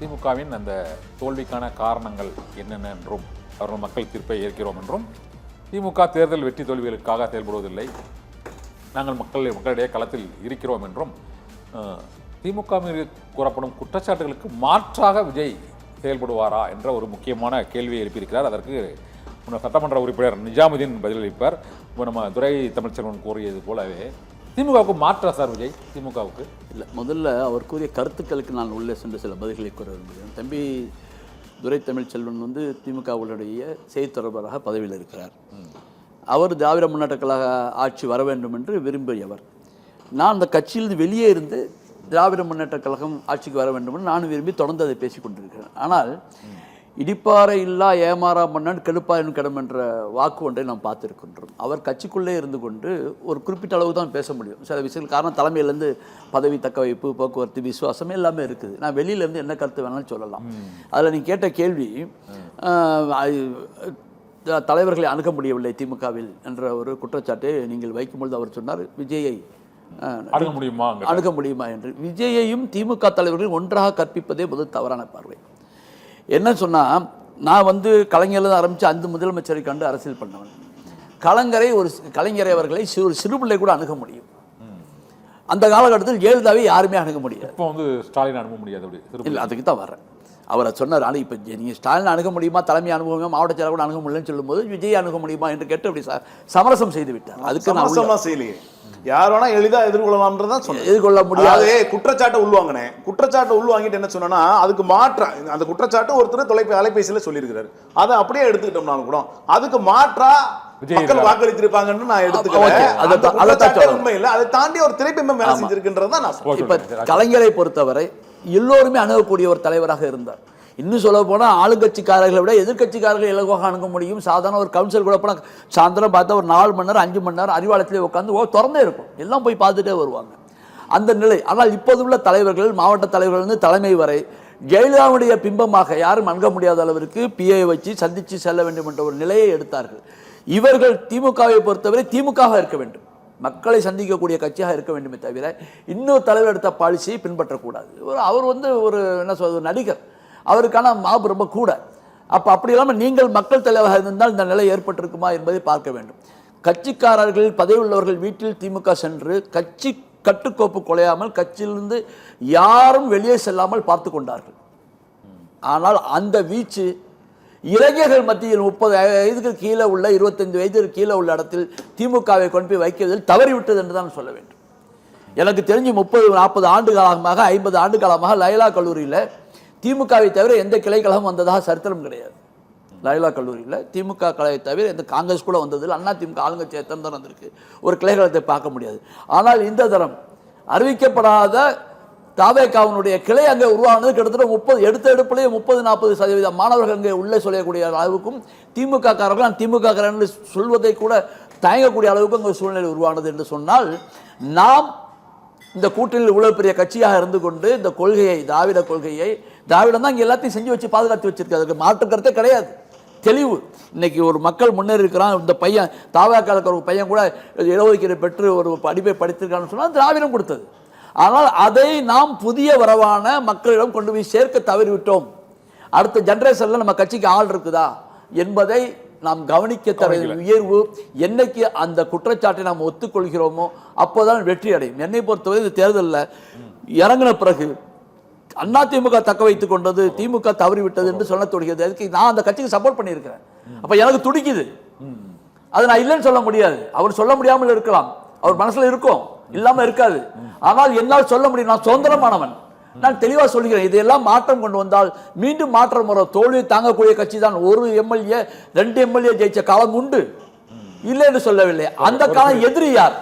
திமுகவின் அந்த தோல்விக்கான காரணங்கள் என்னென்ன என்றும் அவர்கள் மக்கள் தீர்ப்பை ஏற்கிறோம் என்றும் திமுக தேர்தல் வெற்றி தோல்விகளுக்காக செயல்படுவதில்லை, நாங்கள் மக்களிடையே களத்தில் இருக்கிறோம் என்றும் திமுக மீது கூறப்படும் குற்றச்சாட்டுகளுக்கு மாற்றாக விஜய் செயல்படுவாரா என்ற ஒரு முக்கியமான கேள்வியை எழுப்பியிருக்கிறார். அதற்கு முன்னர் சட்டமன்ற உறுப்பினர் நிஜாமுதீன் பதிலளிப்பார். இப்போ நம்ம துரை தமிழ்ச்செல்வன் கூறியது போலவே திமுகவுக்கு மாற்றா சார் விஜய்? திமுகவுக்கு இல்லை, முதல்ல அவர் கூறிய கருத்துக்களுக்கு நான் உள்ளே சென்று சில பதில்களை கூற விரும்புகிறேன். தம்பி துரை தமிழ்ச்செல்வன் திமுகவுடைய செய்தி தொடர்பாளராக பதவியில் இருக்கிறார். அவர் திராவிட முன்னேற்ற கழக ஆட்சி வர வேண்டும் என்று விரும்பியவர். நான் அந்த கட்சியிலிருந்து வெளியே இருந்து திராவிட முன்னேற்ற கழகம் ஆட்சிக்கு வர வேண்டும் என்று நானும் விரும்பி தொடர்ந்து அதை பேசிக் கொண்டிருக்கிறேன். ஆனால் இடிப்பாறை இல்லா ஏமாறா மன்னன் கெடுப்பாரின் கடம் என்ற வாக்கு ஒன்றை நாம் பார்த்துருக்கின்றோம். அவர் கட்சிக்குள்ளே இருந்து கொண்டு ஒரு குறிப்பிட்ட அளவு தான் பேச முடியும். சில விஷயங்கள் காரணம் தலைமையிலேருந்து பதவி தக்க வைப்பு, போக்குவரத்து, விசுவாசம் எல்லாமே இருக்குது. நான் வெளியிலேருந்து என்ன கருத்து வேணாலும் சொல்லலாம். அதில் நீ கேட்ட கேள்வி, தலைவர்களை அணுக முடியவில்லை திமுகவில் என்ற ஒரு குற்றச்சாட்டை நீங்கள் வைக்கும்பொழுது அவர் சொன்னார், விஜயை அணுக முடியுமா என்று. விஜயையும் திமுக தலைவர்கள் ஒன்றாக கற்பிப்பதே முதல் தவறான பார்வை. என்ன சொன்னால், நான் கலைஞர்லேருந்து ஆரம்பித்து அந்த முதலமைச்சரை கண்டு அரசியல் பண்ணவன். கலைஞரை அவர்களை சிறு பிள்ளை கூட அணுக முடியும். அந்த காலகட்டத்தில் ஜெயலலிதாவை யாருமே அணுக முடியாது. இப்போ ஸ்டாலின் அணுக முடியாது. இல்லை, அதுக்கு தான் வர்றேன். அவரை சொன்னார். ஆனால் இப்போ நீங்கள் ஸ்டாலின் அணுக முடியுமா, தலைமை அனுபவமா, மாவட்ட செயலர் கூட அணுக முடியலன்னு சொல்லும்போது விஜய் அணுக முடியுமா என்று கேட்டு அப்படி சமரசம் செய்து விட்டார். அதுக்கு நான் செய்யலையே, யார் வேணா எளிதா எதிர்கொள்ளலாம்ன்றதான் சொன்னேன். எதிர்கொள்ள முடியாது. குற்றச்சாட்டை உள்வாங்கினேன். குற்றச்சாட்டை உள்வாங்கிட்டு என்ன சொன்னா, அதுக்கு மாற்றா அந்த குற்றச்சாட்டு ஒருத்தர் அலைபேசியில சொல்லியிருக்கிறாரு. அதை அப்படியே எடுத்துக்கிட்டோம்னாலும் கூட அதுக்கு மாற்றா மக்கள் வாக்களித்திருப்பாங்கன்னு நான் எடுத்துக்கிறேன். உண்மை இல்லை, அதை தாண்டி ஒரு திரைப்பிம்பம் வேலை செஞ்சிருக்கின்றதான் நான் சொல்றேன். இப்ப கலைஞரை பொறுத்தவரை எல்லோருமே அணுகக்கூடிய ஒரு தலைவராக இருந்தார். இன்னும் சொல்ல போனால் ஆளுங்கட்சிக்காரர்களை விட எதிர்கட்சிக்காரர்கள் இலகுவாக அணுக முடியும். சாதாரண ஒரு கவுன்சில் கூட போனால் சாயந்தரம் பார்த்தா ஒரு 4 மணி நேரம் 5 மணி நேரம் அறிவாலயத்திலே உட்காந்து திறந்தே இருக்கும், எல்லாம் போய் பார்த்துட்டே வருவாங்க அந்த நிலை. ஆனால் இப்போதுள்ள தலைவர்கள், மாவட்ட தலைவர்கள் தலைமை வரை ஜெயலலிதாவுடைய பிம்பமாக யாரும் அணுக முடியாத அளவிற்கு பிஏ வச்சு சந்தித்து செல்ல வேண்டும் என்ற ஒரு நிலையை எடுத்தார்கள். இவர்கள் திமுகவை பொறுத்தவரை திமுகவாக இருக்க வேண்டும், மக்களை சந்திக்கக்கூடிய கட்சியாக இருக்க வேண்டுமே தவிர இன்னொரு தலைவர் எடுத்த பாலிசியை பின்பற்றக்கூடாது. அவர் ஒரு என்ன சொல்வது, நடிகர், அவருக்கான மாபு ரொம்ப கூட. அப்படி இல்லாமல் நீங்கள் மக்கள் தலைவராக இருந்தால் இந்த நிலை ஏற்பட்டிருக்குமா என்பதை பார்க்க வேண்டும். கட்சிக்காரர்கள், பதவி உள்ளவர்கள் வீட்டில் திமுக சென்று கட்சி கட்டுக்கோப்பு குலையாமல் கட்சியிலிருந்து யாரும் வெளியே செல்லாமல் பார்த்து கொண்டார்கள். ஆனால் அந்த வீச்சு இளைஞர்கள் மத்தியில் 30 வயதுக்கு கீழே உள்ள 25 வயதுக்கு கீழே உள்ள இடத்தில் திமுகவை கொண்டு போய் வைக்கிறதில் தவறிவிட்டது என்று தான் சொல்ல வேண்டும். எனக்கு தெரிஞ்சு 30-40 ஆண்டு காலமாக 50 ஆண்டு காலமாக லைலா கல்லூரியில் திமுகவை தவிர எந்த கிளைக்கழகம் வந்ததாக சரித்திரம் கிடையாது. லைலா கல்லூரியில் திமுக கழகத்தை தவிர எந்த காங்கிரஸ் கூட வந்ததில் அண்ணா திமுக ஆளுங்கட்சி எத்தனை தரம் வந்திருக்கு, ஒரு கிளைக்கழகத்தை பார்க்க முடியாது. ஆனால் இந்த தரம் அறிவிக்கப்படாத தாவேகாவினுடைய கிளை அங்கே உருவானது கிட்டத்தட்ட 30 எடுத்த எடுப்பிலேயே 30-40% மாணவர்கள் அங்கே உள்ளே சொல்லக்கூடிய அளவுக்கும் திமுக காரர்கள் நான் திமுக காரர்கள் சொல்வதை கூட தயங்கக்கூடிய அளவுக்கு அங்கே சூழ்நிலை உருவானது என்று சொன்னால், நாம் இந்த கூட்டணியில் இவ்வளவு பெரிய கட்சியாக இருந்து கொண்டு இந்த கொள்கையை, திராவிட கொள்கையை, திராவிடம் தான் இங்கே எல்லாத்தையும் செஞ்சு வச்சு பாதுகாத்து வச்சிருக்கு. அதுக்கு மாற்று கருத்தே கிடையாது. தெளிவு. இன்னைக்கு ஒரு மக்கள் முன்னேறி இருக்கிறான். இந்த பையன் தாவேகால ஒரு பையன் கூட இடஒதுக்கீடு பெற்று ஒரு படிப்பை படித்திருக்கான்னு சொன்னால் திராவிடம் கொடுத்தது. ஆனால் அதை நாம் புதிய வரவான மக்களிடம் கொண்டு போய் சேர்க்க தவறிவிட்டோம். அடுத்த ஜெனரேஷன்ல நம்ம கட்சிக்கு ஆள் இருக்குதா என்பதை நாம் கவனிக்க தர உயர்வு. என்னைக்கு அந்த குற்றச்சாட்டை நாம் ஒத்துக்கொள்கிறோமோ அப்போதான் வெற்றி அடையும். என்னை பொறுத்தவரை இந்த தேர்தலில் இறங்கின பிறகு அதிமுக தக்க வைத்துக் கொண்டது, திமுக தவறிவிட்டது என்று சொல்ல தொடங்கியது. அதுக்கு நான் அந்த கட்சிக்கு சப்போர்ட் பண்ணியிருக்கிறேன். அப்ப எனக்கு துடிக்குது. அது நான் இல்லைன்னு சொல்ல முடியாது. அவர் சொல்ல முடியாமல் இருக்கலாம், அவர் மனசுல இருக்கும், இல்லாம இருக்காது. ஆனால் என்னால் சொல்ல முடியும், நான் சுதந்திரமானவன். நான் தெளிவாக சொல்கிறேன், இதையெல்லாம் மாற்றம் கொண்டு வந்தால் மீண்டும் மாற்றம் வரும். தோல்வியை தாங்கக்கூடிய கட்சி தான். 1 எம்எல்ஏ 2 எம்எல்ஏ ஜெயிச்ச காலம் உண்டு, இல்லை என்று சொல்லவில்லை. அந்த காலம் எதிரி யார்?